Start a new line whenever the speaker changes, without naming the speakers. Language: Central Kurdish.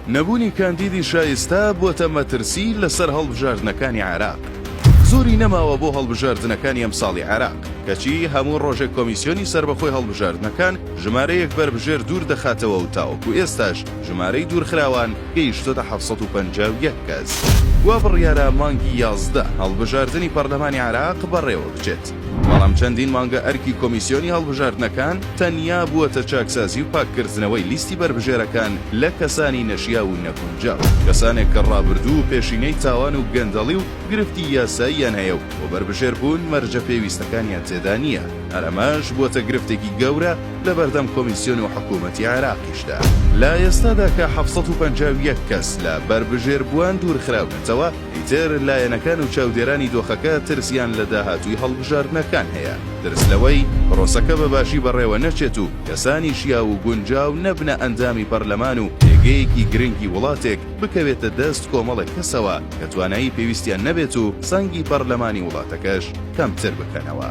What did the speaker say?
نەبوونی کاندیدی شایستا بۆتە مەترسی لەسەر هەڵبژاردنەکانی عێراق. زۆری نەماوە بۆ هەڵبژاردنەکانی ئەم ساڵی عێراق، کەچی هەموو ڕۆژێک کۆمیسیۆنی سربەخۆی هەڵبژاردنەکان ژمارەیەک بربژێر دوور دەخاتەوە و تاوەکو ئێستاش ژمارەی دوورخراوان گەیشتۆتە 751 کەس. وا بڕیارە مانگی 11 هەڵبژاردننی پەرلەمانی عێراق بەڕێوە بچێت. بەڵام چەندین مانگە ئەرکی کۆمیسیۆنی هەڵبژاردنەکان تەنیا بووەتە چاکسازی و پاککردنەوەی لیستی بربژێرەکان لە کەسانی نەشیا و نەگونجاو، کەسانێک کە ڕابردوو و پێشینەی تاوان و گەندەڵی و گرفتی یاساییان هەیە و بۆ بربژێر بوون مەرجە پێویستەکانیان تێدا نییە. ئەرەماش بووەتە گرفتێکی گەورە لە بەردەم کۆمیسیۆن و حکوومەتی عێراقیشدا. لە ئێستادا کە 751 کەس لە بربژێر بووان دوورخراونەتەوە، ئیتر لایەنەکان و چاودێرانی دۆخەکە ترسیان لە داهاتووی هەڵبژاردنەکان هەیە. ترسلەوەی پرۆسەکە بەباشی بەڕێوە نەچێت و کەسانی شیا و گونجاو نەبنە ئەندامی پەرلەمان و پێگەیەکی گرنگی وڵاتێک بکەوێتە دەست کۆمەڵێک کەسەوە کە توانایی پێویستیان نەبێت و سەنگی پەرلەمانی وڵاتەکەش کەمتر بکەنەوە.